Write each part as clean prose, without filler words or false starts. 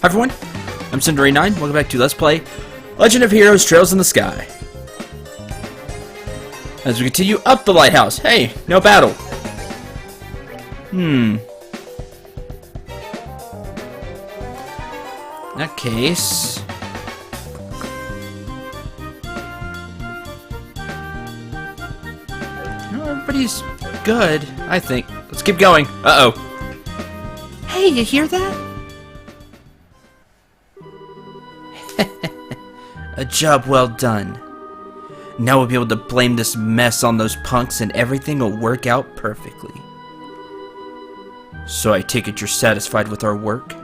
Hi everyone, I'm Cindery9. Welcome back to Let's Play Legend of Heroes Trails in the Sky. As we continue up the lighthouse. Hey, no battle. In that case... no, everybody's good, I think. Let's keep going. Uh-oh. Hey, you hear that? A job well done. Now we'll be able to blame this mess on those punks and everything will work out perfectly. So I take it you're satisfied with our work?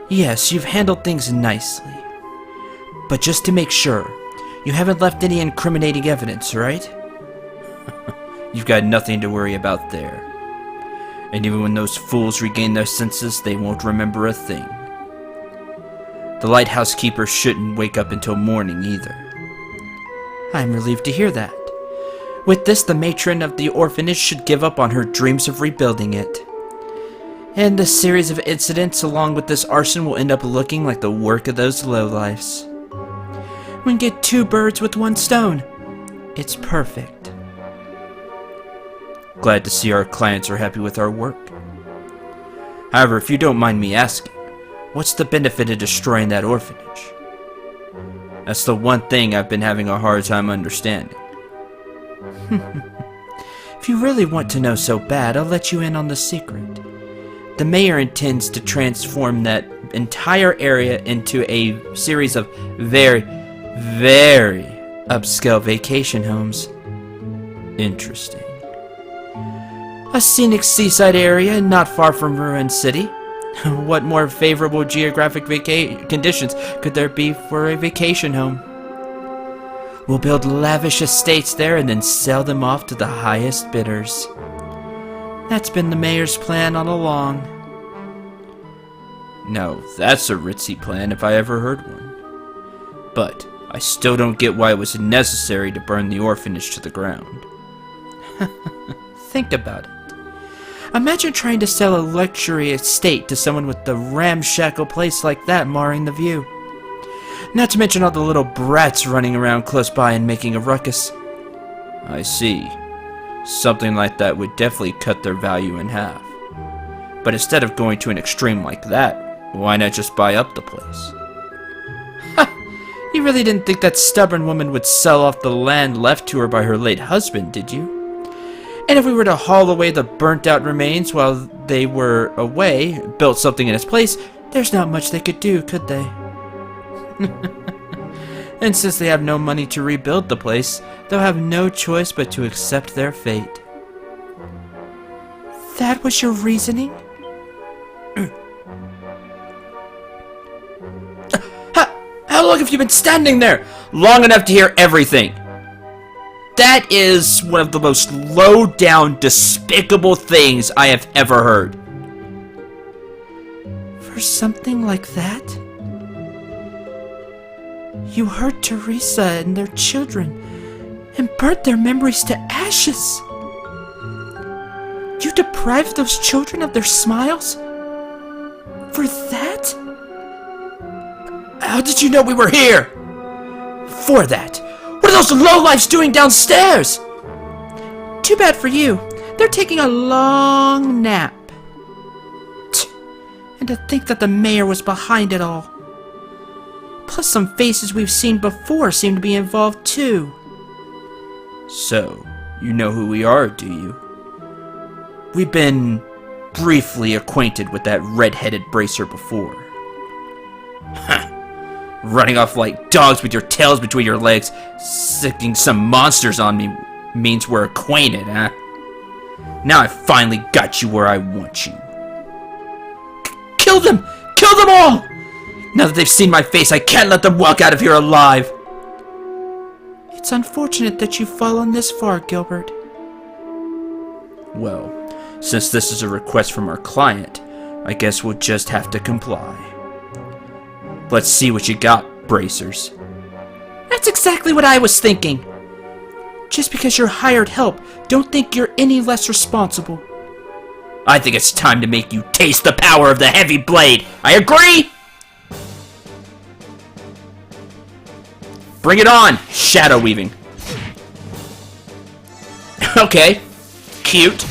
Yes, you've handled things nicely. But just to make sure, you haven't left any incriminating evidence, right? You've got nothing to worry about there. And even when those fools regain their senses, they won't remember a thing. The lighthouse keeper shouldn't wake up until morning either. I'm relieved to hear that. With this, the matron of the orphanage should give up on her dreams of rebuilding it. And the series of incidents along with this arson will end up looking like the work of those lowlifes. We can get two birds with one stone. It's perfect. Glad to see our clients are happy with our work. However, if you don't mind me asking, what's the benefit of destroying that orphanage? That's the one thing I've been having a hard time understanding. If you really want to know so bad, I'll let you in on the secret. The mayor intends to transform that entire area into a series of very, very upscale vacation homes. Interesting. A scenic seaside area not far from Ruin City. What more favorable geographic conditions could there be for a vacation home? We'll build lavish estates there and then sell them off to the highest bidders. That's been the mayor's plan all along. Now, that's a ritzy plan if I ever heard one. But I still don't get why it was necessary to burn the orphanage to the ground. Think about it. Imagine trying to sell a luxury estate to someone with a ramshackle place like that marring the view. Not to mention all the little brats running around close by and making a ruckus. I see. Something like that would definitely cut their value in half. But instead of going to an extreme like that, why not just buy up the place? Ha! You really didn't think that stubborn woman would sell off the land left to her by her late husband, did you? And if we were to haul away the burnt-out remains while they were away, built something in its place, there's not much they could do, could they? And since they have no money to rebuild the place, they'll have no choice but to accept their fate. That was your reasoning? How long have you been standing there? Long enough to hear everything. That is one of the most low-down, despicable things I have ever heard. For something like that? You hurt Teresa and their children, and burnt their memories to ashes. You deprived those children of their smiles? For that? How did you know we were here? For that. What are those lowlifes doing downstairs? Too bad for you. They're taking a long nap. And to think that the mayor was behind it all. Plus some faces we've seen before seem to be involved too. So, you know who we are, do you? We've been briefly acquainted with that red-headed bracer before. Huh. Running off like dogs with your tails between your legs, sicking some monsters on me means we're acquainted, huh? Now I finally got you where I want you. Kill them! Kill them all! Now that they've seen my face, I can't let them walk out of here alive! It's unfortunate that you've fallen this far, Gilbert. Well, since this is a request from our client, I guess we'll just have to comply. Let's see what you got, bracers. That's exactly what I was thinking. Just because you're hired help, don't think you're any less responsible. I think it's time to make you taste the power of the heavy blade. I agree! Bring it on, shadow weaving. Okay, cute.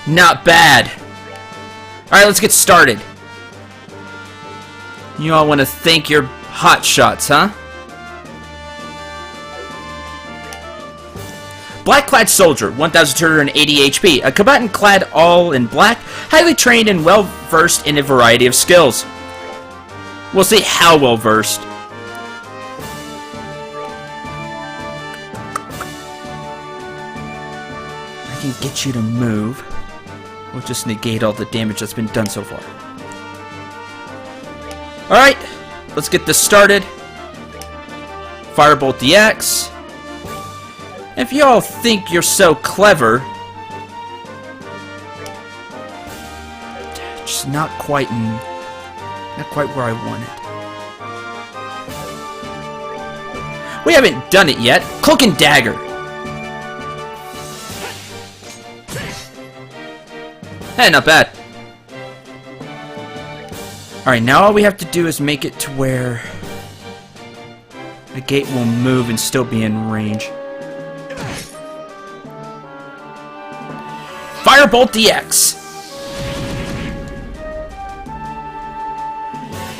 Not bad. Alright, let's get started. You all want to thank your hot shots, huh? Black-clad soldier, 1,280 HP. A combatant clad all in black, highly trained and well-versed in a variety of skills. We'll see how well-versed. I can get you to move. We'll just negate all the damage that's been done so far. Alright, let's get this started. Firebolt DX. If y'all think you're so clever, just not quite where I want it. We haven't done it yet. Cloak and Dagger. Hey, not bad. Alright, now all we have to do is make it to where the gate will move and still be in range. Firebolt DX.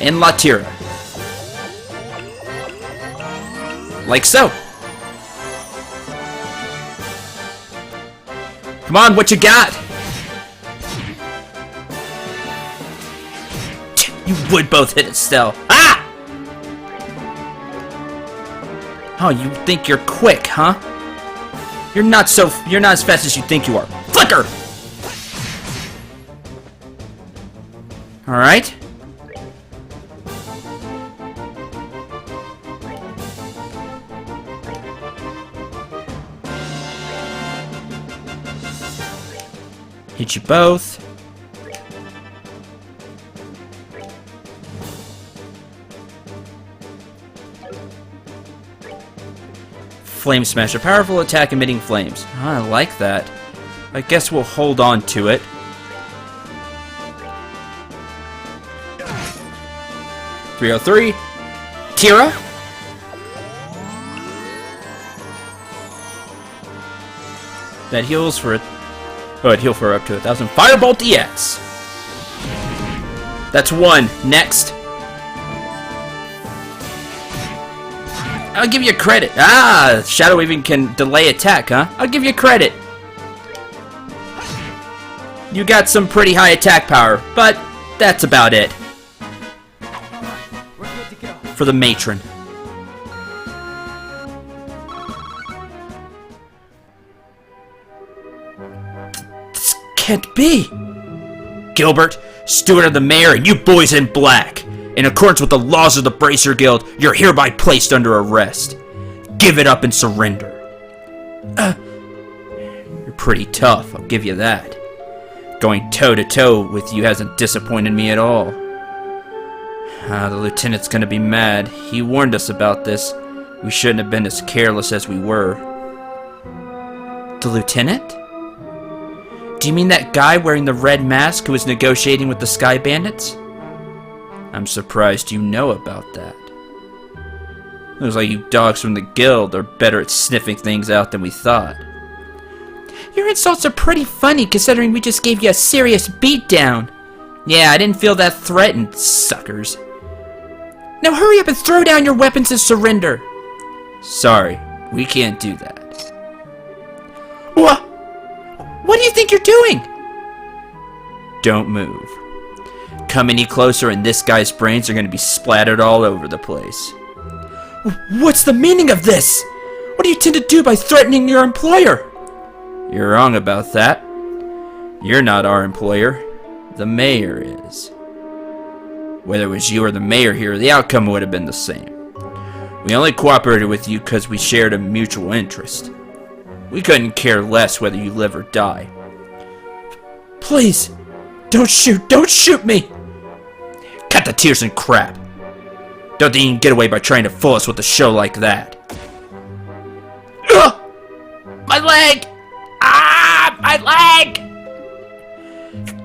And Latira. Like so. Come on, what you got? You would both hit it still. Ah! Oh, you think you're quick, huh? You're not as fast as you think you are. Flicker! Alright. Hit you both. Flame Smash, a powerful attack emitting flames. I like that. I guess we'll hold on to it. .303. Tira. That heals for it. Oh, it healed for up to 1,000. Firebolt EX. That's one. Next. I'll give you credit. Ah, Shadow Weaving can delay attack, huh? I'll give you credit. You got some pretty high attack power, but that's about it. For the matron. This can't be. Gilbert, steward of the mayor, and you boys in black. In accordance with the laws of the Bracer Guild, you're hereby placed under arrest. Give it up and surrender. You're pretty tough, I'll give you that. Going toe-to-toe with you hasn't disappointed me at all. The lieutenant's gonna be mad. He warned us about this. We shouldn't have been as careless as we were. The lieutenant? Do you mean that guy wearing the red mask who was negotiating with the Sky Bandits? I'm surprised you know about that. Looks like you dogs from the guild are better at sniffing things out than we thought. Your insults are pretty funny considering we just gave you a serious beatdown. Yeah, I didn't feel that threatened, suckers. Now hurry up and throw down your weapons and surrender. Sorry, we can't do that. What do you think you're doing? Don't move. Come any closer and this guy's brains are going to be splattered all over the place. What's the meaning of this? What do you intend to do by threatening your employer? You're wrong about that. You're not our employer. The mayor is. Whether it was you or the mayor here, the outcome would have been the same. We only cooperated with you because we shared a mutual interest. We couldn't care less whether you live or die. Please, don't shoot me! Cut the tears and crap. Don't think you can get away by trying to fool us with a show like that. Ugh! My leg! Ah! My leg!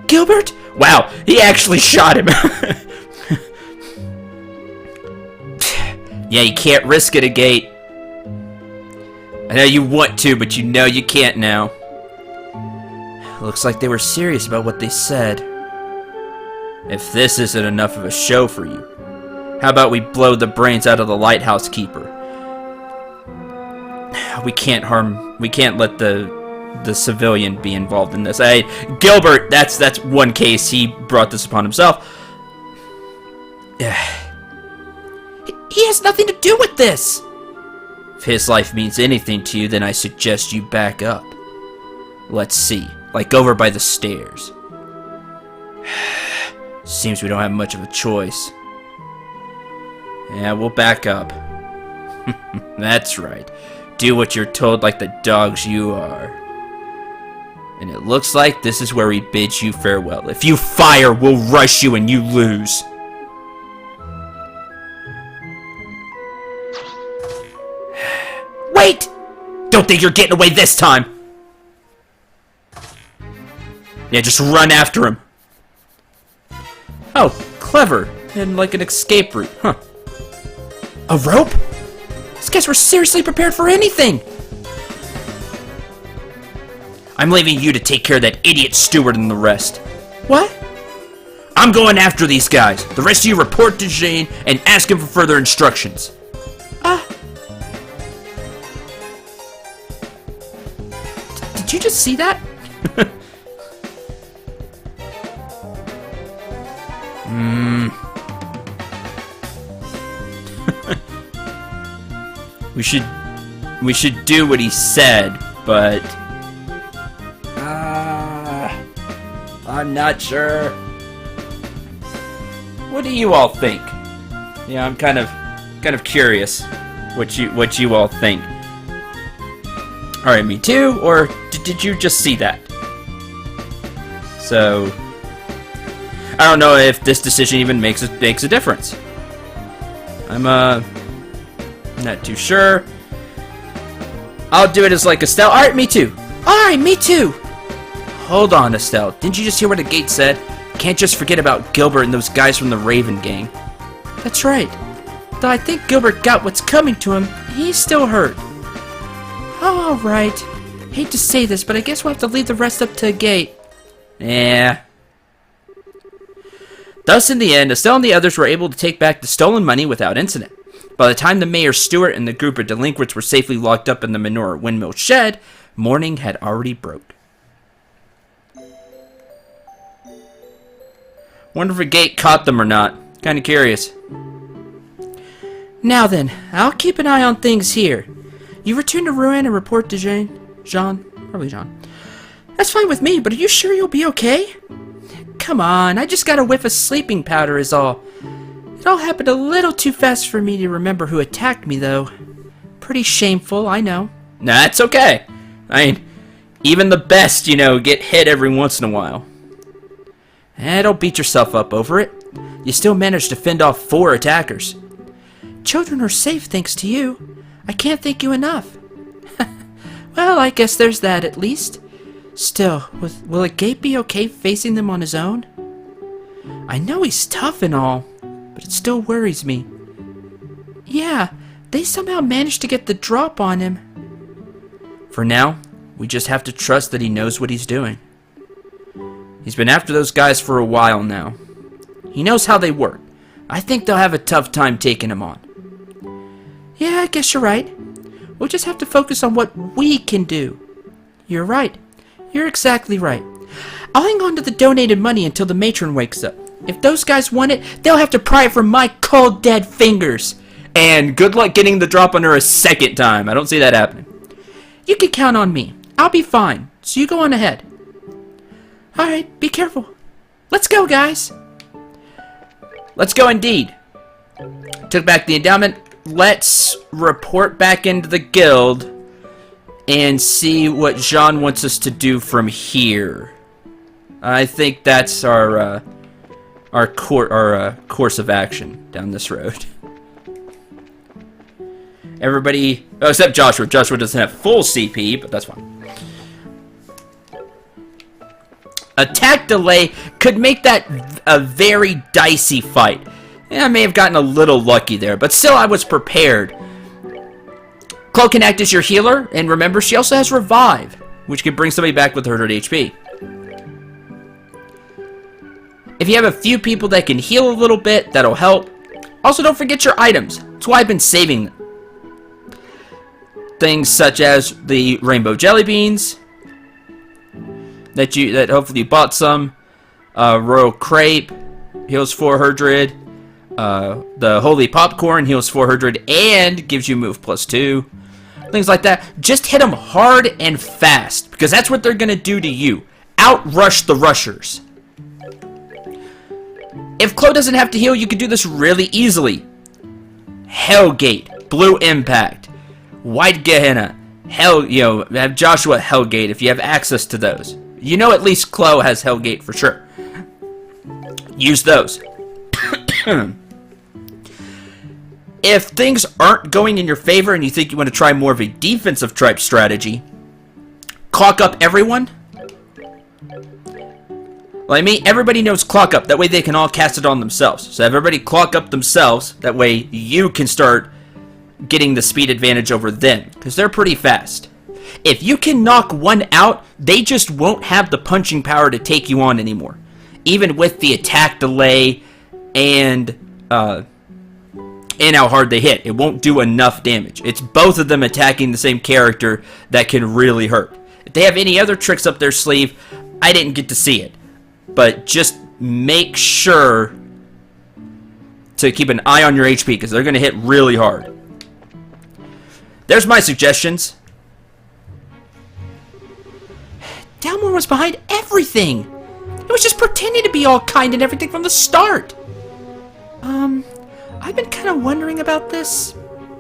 Gilbert? Wow, he actually shot him. Yeah, you can't risk it, Agate. I know you want to, but you know you can't now. Looks like they were serious about what they said. If this isn't enough of a show for you, how about we blow the brains out of the lighthouse keeper? We can't let the civilian be involved in this. Hey, Gilbert, that's one case. He brought this upon himself. He has nothing to do with this. If his life means anything to you, then I suggest you back up. Let's see. Like over by the stairs. Seems we don't have much of a choice. Yeah, we'll back up. That's right. Do what you're told like the dogs you are. And it looks like this is where we bid you farewell. If you fire, we'll rush you and you lose. Wait! Don't think you're getting away this time! Yeah, just run after him. Oh, clever. And like an escape route, huh? A rope? These guys were seriously prepared for anything! I'm leaving you to take care of that idiot steward and the rest. What? I'm going after these guys. The rest of you report to Jane and ask him for further instructions. Did you just see that? We should do what he said, but I'm not sure. What do you all think? Yeah, I'm kind of curious what you all think. All right, me too. Or did you just see that? So I don't know if this decision even makes a difference. I'm not too sure. I'll do it as like Estelle. Alright, me too. Alright, me too. Hold on, Estelle. Didn't you just hear what the gate said? Can't just forget about Gilbert and those guys from the Raven gang. That's right. Though I think Gilbert got what's coming to him, he's still hurt. Oh, alright. Hate to say this, but I guess we'll have to leave the rest up to a gate. Yeah. Thus, in the end, Estelle and the others were able to take back the stolen money without incident. By the time the Mayor Stewart and the group of delinquents were safely locked up in the Menorah windmill shed, morning had already broke. Wonder if a gate caught them or not. Kinda curious. Now then, I'll keep an eye on things here. You return to Rouen and report to Jean? Probably Jean. That's fine with me, but are you sure you'll be okay? Come on, I just got a whiff of sleeping powder is all. It all happened a little too fast for me to remember who attacked me, though. Pretty shameful, I know. Nah, it's okay. I mean, even the best, get hit every once in a while. Don't beat yourself up over it. You still managed to fend off 4 attackers. Children are safe thanks to you. I can't thank you enough. Well, I guess there's that at least. Still, will a gate be okay facing them on his own? I know he's tough and all, but it still worries me. Yeah, they somehow managed to get the drop on him. For now, we just have to trust that he knows what he's doing. He's been after those guys for a while now. He knows how they work. I think they'll have a tough time taking him on. Yeah, I guess you're right. We'll just have to focus on what we can do. You're right. You're exactly right. I'll hang on to the donated money until the matron wakes up. If those guys want it, they'll have to pry it from my cold, dead fingers. And good luck getting the drop on her a second time. I don't see that happening. You can count on me. I'll be fine. So you go on ahead. Alright, be careful. Let's go, guys. Let's go indeed. Took back the endowment. Let's report back into the guild and see what Jean wants us to do from here. I think that's our course of action down this road. Everybody, except Joshua. Joshua doesn't have full CP, but that's fine. Attack delay could make that a very dicey fight. Yeah, I may have gotten a little lucky there, but still I was prepared. Chloe can act as your healer, and remember, she also has Revive, which can bring somebody back with 100 HP. If you have a few people that can heal a little bit, that'll help. Also, don't forget your items. That's why I've been saving them. Things such as the rainbow jelly beans that hopefully you bought some. Royal crepe heals 400. The holy popcorn heals 400 and gives you move +2. Things like that. Just hit them hard and fast, because that's what they're gonna do to you. Outrush the rushers. If Chloe doesn't have to heal, you can do this really easily. Hellgate, Blue Impact, White Gehenna, have Joshua Hellgate if you have access to those. You know at least Chloe has Hellgate for sure. Use those. If things aren't going in your favor and you think you want to try more of a defensive type strategy, clock up everyone. Like me, everybody knows clock up. That way they can all cast it on themselves. So everybody clock up themselves. That way you can start getting the speed advantage over them, because they're pretty fast. If you can knock one out, they just won't have the punching power to take you on anymore. Even with the attack delay and how hard they hit. It won't do enough damage. It's both of them attacking the same character that can really hurt. If they have any other tricks up their sleeve, I didn't get to see it. But just make sure to keep an eye on your HP, because they're going to hit really hard. There's my suggestions. Dalmor was behind everything. It was just pretending to be all kind and everything from the start. I've been kind of wondering about this,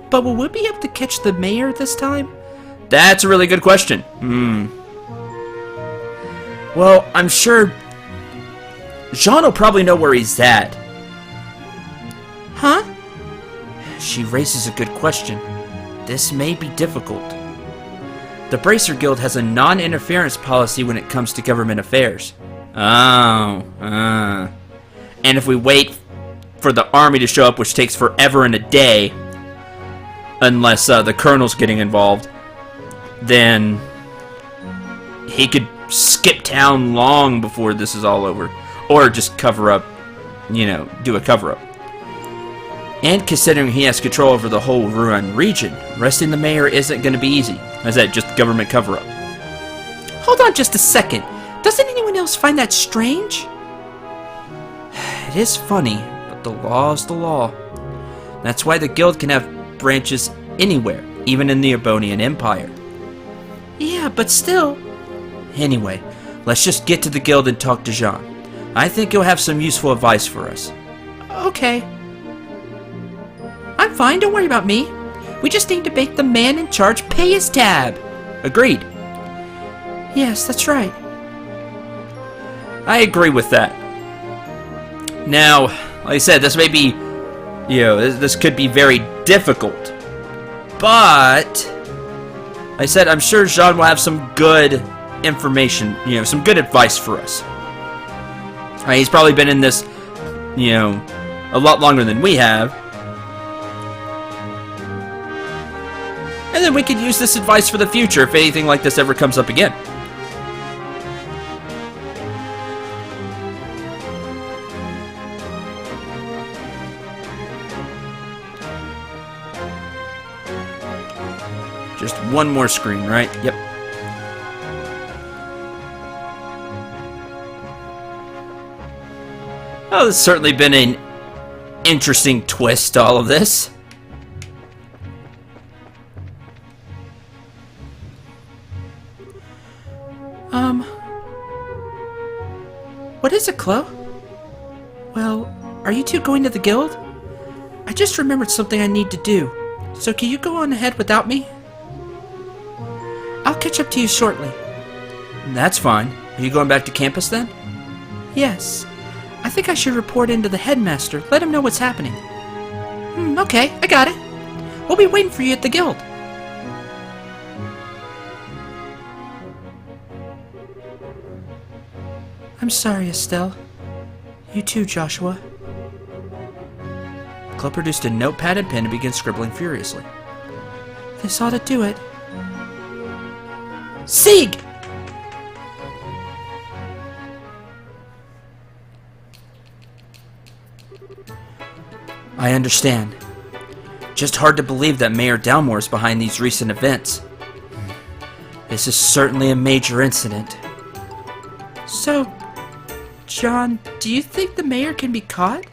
but will we be able to catch the mayor this time? That's a really good question. Well, I'm sure Jean will probably know where he's at. Huh? She raises a good question. This may be difficult. The Bracer Guild has a non-interference policy when it comes to government affairs. And if we wait for the army to show up, which takes forever and a day, unless the colonel's getting involved, then he could skip town long before this is all over. Or just cover up, do a cover-up. And considering he has control over the whole Ruan region, arresting the mayor isn't going to be easy. Is that just government cover-up? Hold on just a second. Doesn't anyone else find that strange? It is funny, but the law is the law. That's why the guild can have branches anywhere, even in the Ebonian Empire. Yeah, but still. Anyway, let's just get to the guild and talk to Jean. I think he'll have some useful advice for us. Okay. I'm fine, don't worry about me. We just need to make the man in charge pay his tab. Agreed. Yes, that's right. I agree with that. Now, like I said, this may be, this could be very difficult. But, like I said, I'm sure Jean will have some good information, some good advice for us. He's probably been in this, a lot longer than we have. And then we could use this advice for the future if anything like this ever comes up again. Just one more screen, right? Yep. Oh, there's certainly been an interesting twist to all of this. What is it, Chloe? Well, are you two going to the guild? I just remembered something I need to do. So can you go on ahead without me? I'll catch up to you shortly. That's fine. Are you going back to campus then? Yes. I think I should report in to the headmaster. Let him know what's happening. Okay, I got it. We'll be waiting for you at the guild. I'm sorry, Estelle. You too, Joshua. Chloe produced a notepad and pen and began scribbling furiously. This ought to do it. Sieg! I understand. Just hard to believe that Mayor Delmore is behind these recent events. This is certainly a major incident. So, John, do you think the mayor can be caught?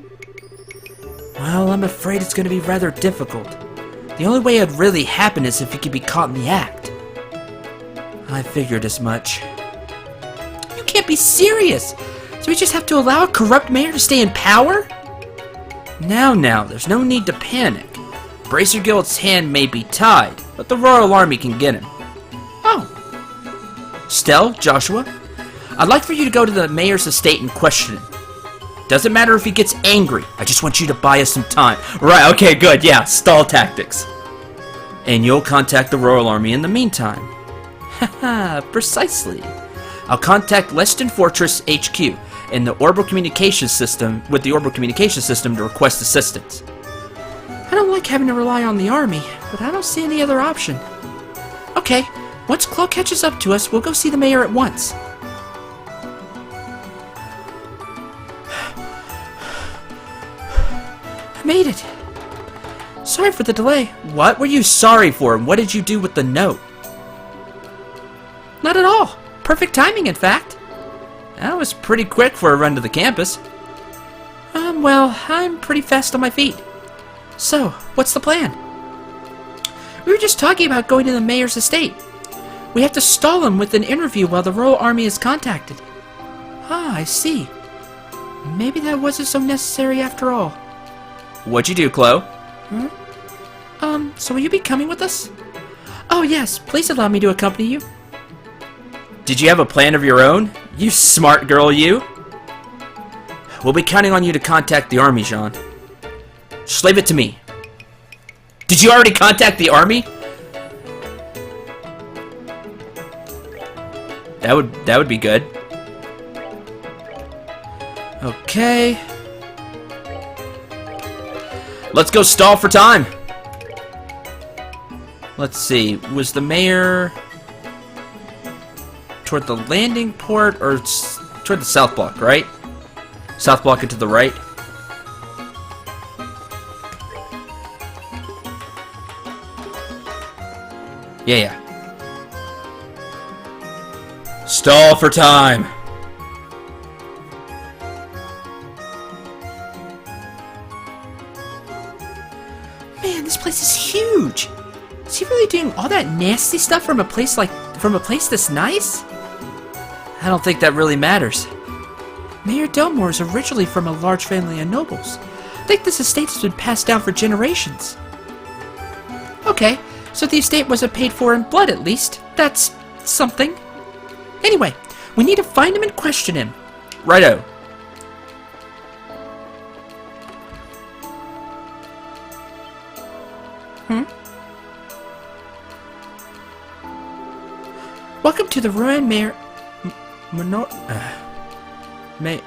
Well, I'm afraid it's going to be rather difficult. The only way it'd really happen is if he could be caught in the act. I figured as much. You can't be serious! So we just have to allow a corrupt mayor to stay in power? Now, there's no need to panic. Bracer Guild's hand may be tied, but the Royal Army can get him. Oh. Stell, Joshua, I'd like for you to go to the mayor's estate and question him. Doesn't matter if he gets angry. I just want you to buy us some time. Right, okay, good, yeah, stall tactics. And you'll contact the Royal Army in the meantime. Haha, precisely. I'll contact Leston Fortress HQ and the Orbital Communications System to request assistance. I don't like having to rely on the army, but I don't see any other option. Okay, once Chloe catches up to us, we'll go see the mayor at once. I made it. Sorry for the delay. What were you sorry for, and what did you do with the note? Not at all. Perfect timing, in fact. That was pretty quick for a run to the campus. Well, I'm pretty fast on my feet. So, what's the plan? We were just talking about going to the mayor's estate. We have to stall him with an interview while the Royal Army is contacted. Ah, I see. Maybe that wasn't so necessary after all. What'd you do, Chloe? So will you be coming with us? Oh yes, please allow me to accompany you. Did you have a plan of your own? You smart girl, you. We'll be counting on you to contact the army, Jean. Just leave it to me. Did you already contact the army? That would be good. Okay. Let's go stall for time. Let's see. Was the mayor toward the landing port or toward the south block, right? South block and to the right. Yeah. Stall for time. Man, this place is huge. Is he really doing all that nasty stuff from a place this nice? I don't think that really matters. Mayor Delmore is originally from a large family of nobles. I think this estate has been passed down for generations. Okay, so the estate wasn't paid for in blood at least. That's something. Anyway, we need to find him and question him. Righto. Welcome to the Ruined Mayor...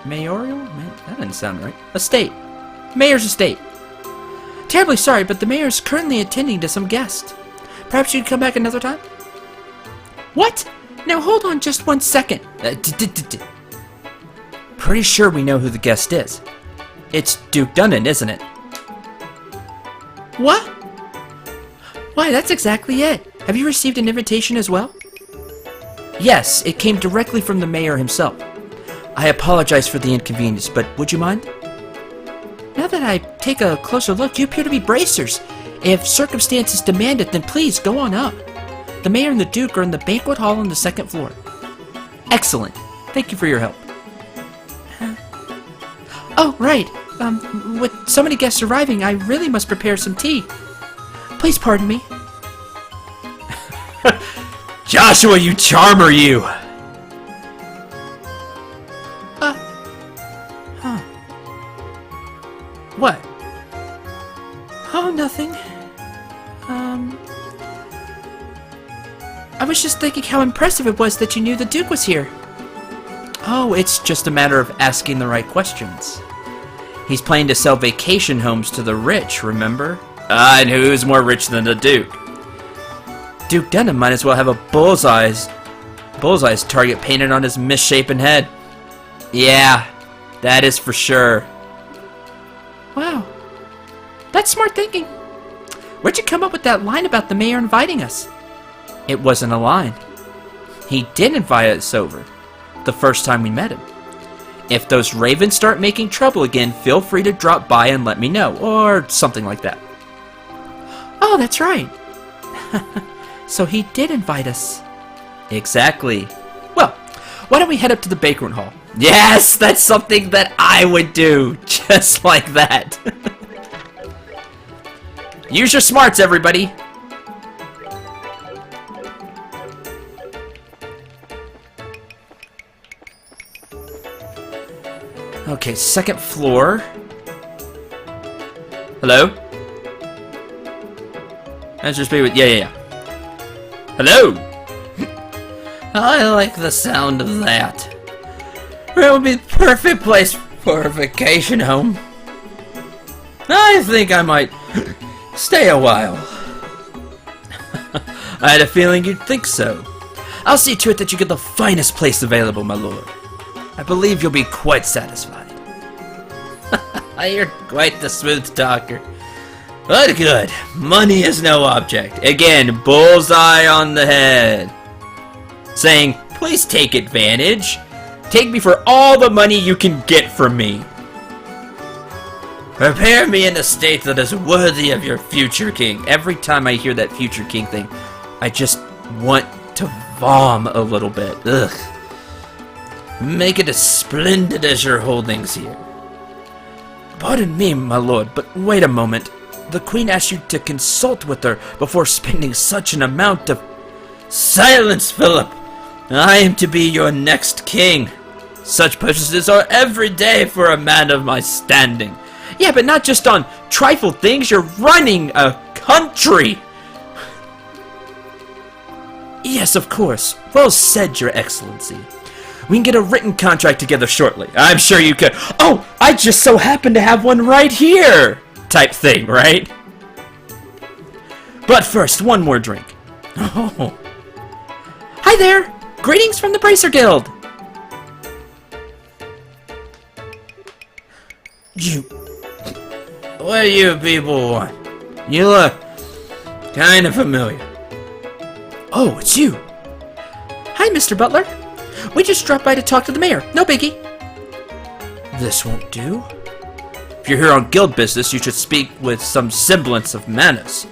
Mayoral? That didn't sound right. Estate. Mayor's estate. Terribly sorry, but the mayor is currently attending to some guests. Perhaps you could come back another time? What? Now hold on just 1 second. Pretty sure we know who the guest is. It's Duke Dunnan, isn't it? What? Why, that's exactly it. Have you received an invitation as well? Yes, it came directly from the mayor himself. I apologize for the inconvenience, but would you mind? Now that I take a closer look, you appear to be bracers. If circumstances demand it, then please go on up. The mayor and the duke are in the banquet hall on the 2nd floor. Excellent. Thank you for your help. Oh, right. With so many guests arriving, I really must prepare some tea. Please pardon me. Joshua, you charmer, you! What? Oh, nothing. I was just thinking how impressive it was that you knew the Duke was here. Oh, it's just a matter of asking the right questions. He's planning to sell vacation homes to the rich, remember? And who's more rich than the Duke? Duke Denham might as well have a bullseye's target painted on his misshapen head. Yeah, that is for sure. Wow, that's smart thinking. Where'd you come up with that line about the mayor inviting us? It wasn't a line. He did invite us over, the first time we met him. If those ravens start making trouble again, feel free to drop by and let me know, or something like that. Oh, that's right. So he did invite us. Exactly. Well, why don't we head up to the banquet hall? Yes, that's something that I would do, just like that. Use your smarts, everybody. Okay, second floor. Hello? Answer speak with yeah. Hello? I like the sound of that. It would be the perfect place for a vacation home. I think I might stay a while. I had a feeling you'd think so. I'll see to it that you get the finest place available, my lord. I believe you'll be quite satisfied. You're quite the smooth talker. But good. Money is no object. Again, bullseye on the head. Saying, please take advantage. Take me for all the money you can get from me. Prepare me in a state that is worthy of your future king. Every time I hear that future king thing, I just want to vom a little bit. Ugh. Make it as splendid as your holdings here. Pardon me, my lord, but wait a moment. The queen asked you to consult with her before spending such an amount of... Silence, Philip! I am to be your next king. Such purchases are every day for a man of my standing. Yeah, but not just on trifle things. You're running a country. Yes, of course. Well said, Your Excellency. We can get a written contract together shortly. I'm sure you could. Oh, I just so happen to have one right here! Type thing, right? But first, one more drink. Oh. Hi there! Greetings from the Bracer Guild! What do you people want? You look kind of familiar. Oh, it's you. Hi, Mr. Butler. We just dropped by to talk to the mayor. No biggie. This won't do. If you're here on guild business, you should speak with some semblance of manners.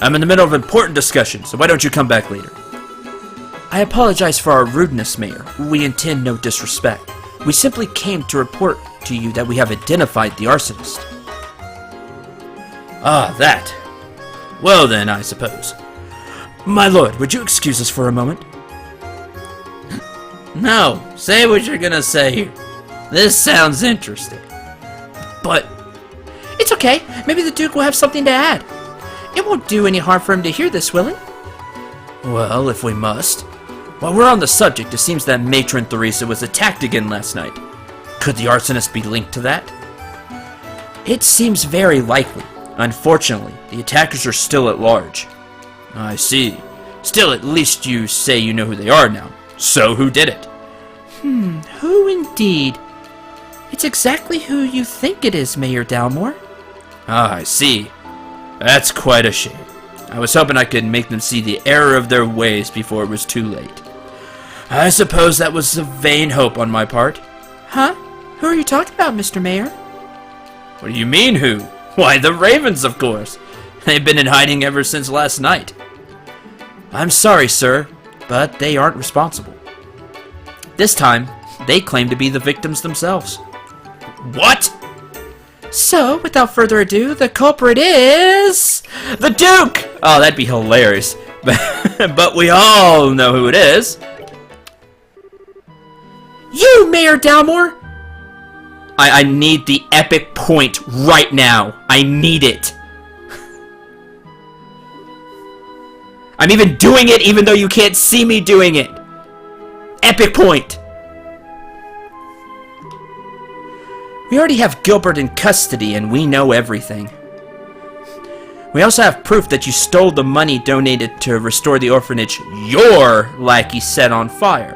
I'm in the middle of important discussion, so why don't you come back later? I apologize for our rudeness, Mayor. We intend no disrespect. We simply came to report to you that we have identified the arsonist. Ah, that. Well then, I suppose. My lord, would you excuse us for a moment? No, say what you're gonna say here. This sounds interesting. But it's okay. Maybe the Duke will have something to add. It won't do any harm for him to hear this, will it? Well, if we must. While we're on the subject, it seems that Matron Theresa was attacked again last night. Could the arsonist be linked to that? It seems very likely. Unfortunately, the attackers are still at large. I see. Still, at least you say you know who they are now. So who did it? Who indeed? It's exactly who you think it is, Mayor Dalmore. Ah, I see. That's quite a shame. I was hoping I could make them see the error of their ways before it was too late. I suppose that was a vain hope on my part. Huh? Who are you talking about, Mr. Mayor? What do you mean, who? Why, the Ravens, of course. They've been in hiding ever since last night. I'm sorry, sir, but they aren't responsible. This time, they claim to be the victims themselves. What? So, without further ado, the culprit is... the Duke! Oh, that'd be hilarious. But we all know who it is. You, Mayor Dalmore! I need the epic point right now. I need it. I'm even doing it even though you can't see me doing it. Epic point. We already have Gilbert in custody, and we know everything. We also have proof that you stole the money donated to restore the orphanage your lackey set on fire.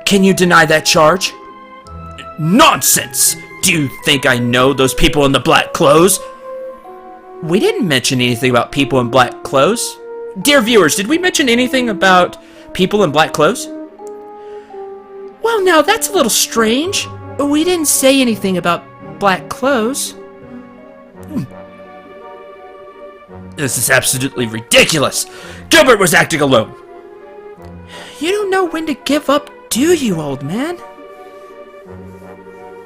Can you deny that charge? Nonsense! Do you think I know those people in the black clothes? We didn't mention anything about people in black clothes. Dear viewers, did we mention anything about people in black clothes? Well, now that's a little strange. We didn't say anything about black clothes. This is absolutely ridiculous. Gilbert was acting alone. You don't know when to give up, do you, old man?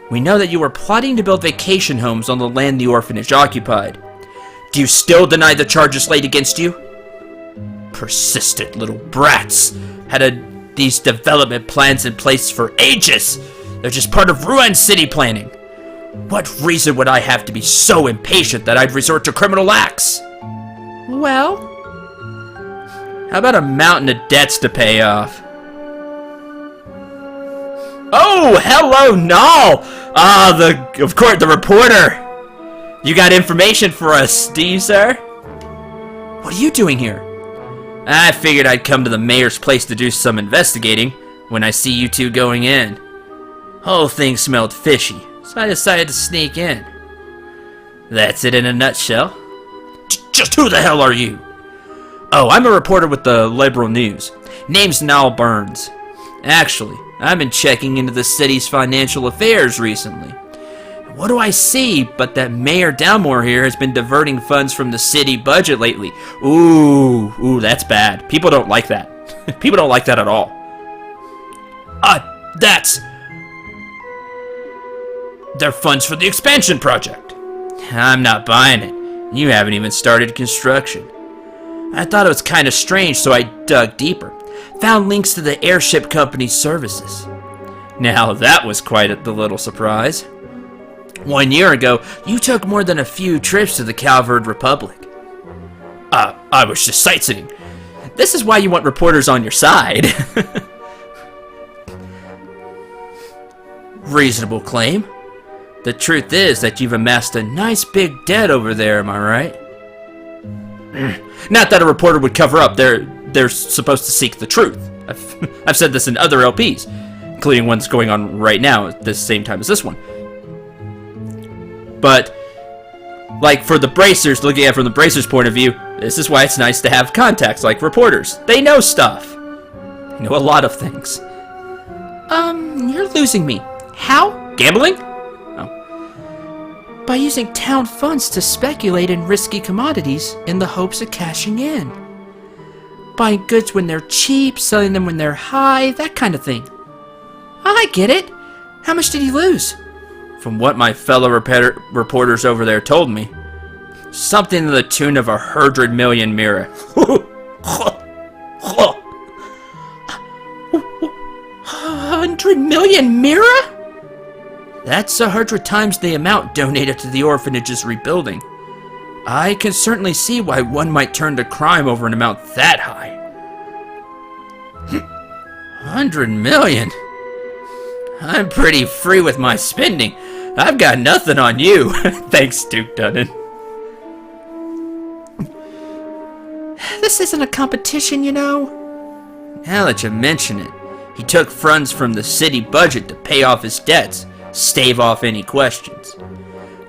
We know that you were plotting to build vacation homes on the land the orphanage occupied. Do you still deny the charges laid against you? Persistent little brats had these development plans in place for ages. They're just part of Ruin City planning. What reason would I have to be so impatient that I'd resort to criminal acts? Well, how about a mountain of debts to pay off? Oh, hello, Null! Of course, the reporter! You got information for us, do you, sir? What are you doing here? I figured I'd come to the mayor's place to do some investigating when I see you two going in. Whole thing smelled fishy, so I decided to sneak in. That's it in a nutshell. Just who the hell are you? Oh, I'm a reporter with the Liberal News. Name's Niall Burns. Actually, I've been checking into the city's financial affairs recently. What do I see but that Mayor Dalmore here has been diverting funds from the city budget lately? Ooh, that's bad. People don't like that. People don't like that at all. They're funds for the expansion project. I'm not buying it. You haven't even started construction. I thought it was kind of strange, so I dug deeper. Found links to the airship company's services. Now that was quite the little surprise. 1 year ago, you took more than a few trips to the Calvard Republic. I was just sightseeing. This is why you want reporters on your side. Reasonable claim. The truth is that you've amassed a nice big debt over there, am I right? Not that a reporter would cover up. They're supposed to seek the truth. I've said this in other LPs, including one that's going on right now at the same time as this one. But, like, for the Bracers, looking at it from the Bracers' point of view, this is why it's nice to have contacts like reporters. They know stuff. They know a lot of things. You're losing me. How? Gambling? By using town funds to speculate in risky commodities in the hopes of cashing in. Buying goods when they're cheap, selling them when they're high, that kind of thing. I get it. How much did he lose? From what my fellow reporters over there told me, something to the tune of 100 million mira. 100 million mira? That's 100 times the amount donated to the orphanage's rebuilding. I can certainly see why one might turn to crime over an amount that high. 100 million? I'm pretty free with my spending. I've got nothing on you. Thanks, Duke Dunnan. This isn't a competition, you know. Now that you mention it, he took funds from the city budget to pay off his debts. Stave off any questions.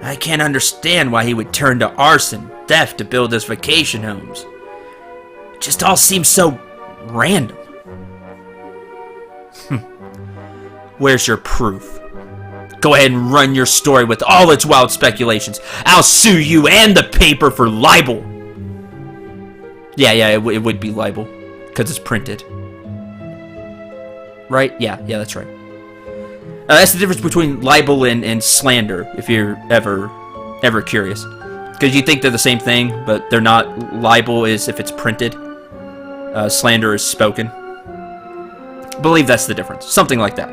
I can't understand why he would turn to arson, theft to build his vacation homes. It just all seems so random. Where's your proof? Go ahead and run your story with all its wild speculations. I'll sue you and the paper for libel. Yeah, it would be libel, because it's printed. Right? Yeah, that's right. That's the difference between libel and slander, if you're ever curious. Because you think they're the same thing, but they're not. Libel is if it's printed. Slander is spoken. I believe that's the difference. Something like that.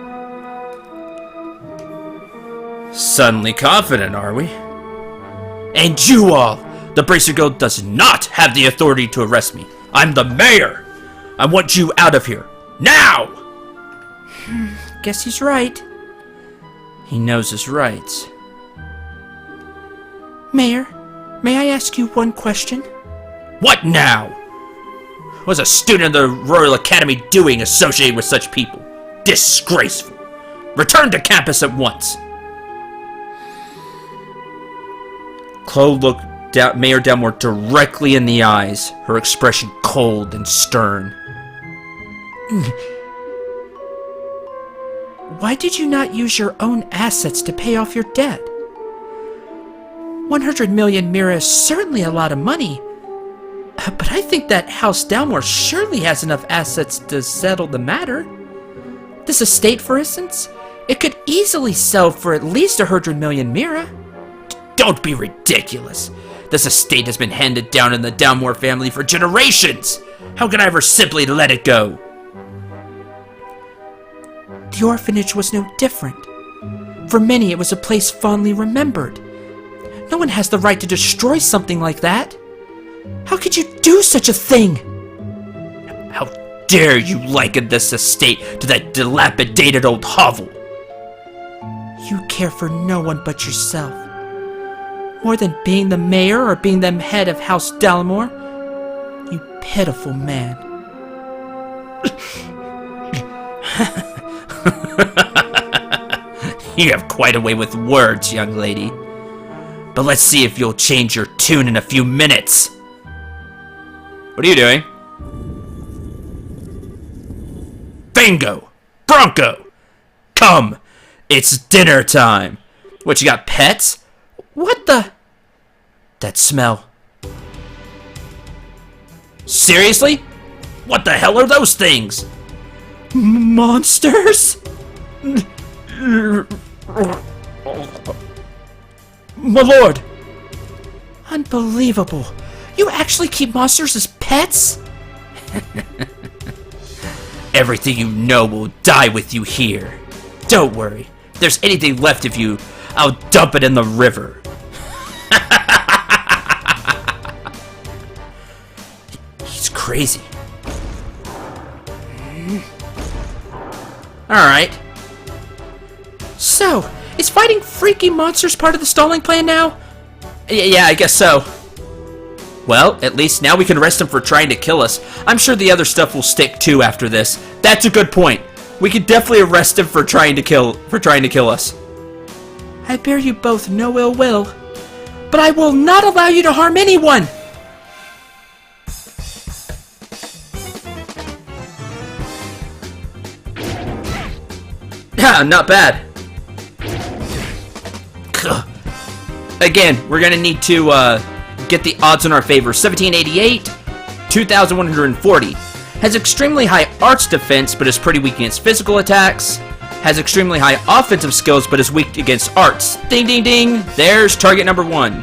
Suddenly confident, are we? And you all! The Bracer Guild does not have the authority to arrest me. I'm the mayor! I want you out of here. Now! Guess he's right. He knows his rights. Mayor, may I ask you one question? What now? What's a student of the Royal Academy doing associated with such people? Disgraceful. Return to campus at once. Chloe looked Mayor Delmore directly in the eyes, her expression cold and stern. Why did you not use your own assets to pay off your debt? 100 million mira is certainly a lot of money, but I think that House Delmore surely has enough assets to settle the matter. This estate, for instance, it could easily sell for at least 100 million mira. Don't be ridiculous. This estate has been handed down in the Delmore family for generations. How can I ever simply let it go? The orphanage was no different. For many, it was a place fondly remembered. No one has the right to destroy something like that. How could you do such a thing? How dare you liken this estate to that dilapidated old hovel? You care for no one but yourself. More than being the mayor or being the head of House Delmore. You pitiful man. You have quite a way with words, young lady. But let's see if you'll change your tune in a few minutes. What are you doing? Bingo! Bronco! Come! It's dinner time! What, you got pets? What the? That smell. Seriously? What the hell are those things? Monsters? My lord! Unbelievable. You actually keep monsters as pets? Everything you know will die with you here. Don't worry. If there's anything left of you, I'll dump it in the river. He's crazy. Alright. So, is fighting freaky monsters part of the stalling plan now? Yeah, I guess so. Well, at least now we can arrest him for trying to kill us. I'm sure the other stuff will stick too after this. That's a good point. We could definitely arrest him for trying to kill us. I bear you both no ill will, but I will not allow you to harm anyone! Yeah, not bad. Again, we're gonna need to get the odds in our favor. 1788, 2,140. Has extremely high arts defense, but is pretty weak against physical attacks. Has extremely high offensive skills, but is weak against arts. Ding, ding, ding. There's target number 1.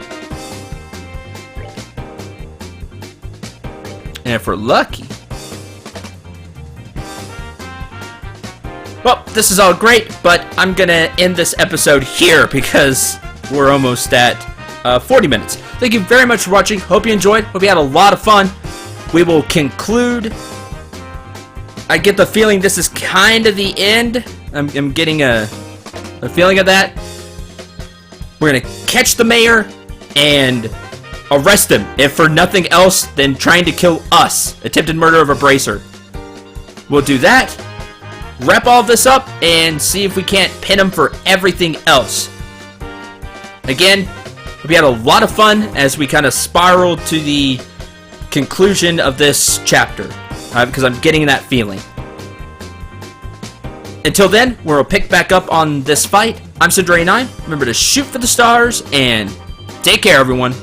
And if we're lucky... Well, this is all great, but I'm gonna end this episode here because we're almost at 40 minutes. Thank you very much for watching. Hope you enjoyed. Hope you had a lot of fun. We will conclude. I get the feeling this is kind of the end. I'm getting a feeling of that. We're gonna catch the mayor and arrest him, if for nothing else than trying to kill us. Attempted murder of a bracer. We'll do that. Wrap all this up and see if we can't pin him for everything else. Again, we had a lot of fun as we kind of spiraled to the conclusion of this chapter, because I'm getting that feeling. Until then, we'll pick back up on this fight. I'm Cindray9. Remember to shoot for the stars, and take care, everyone.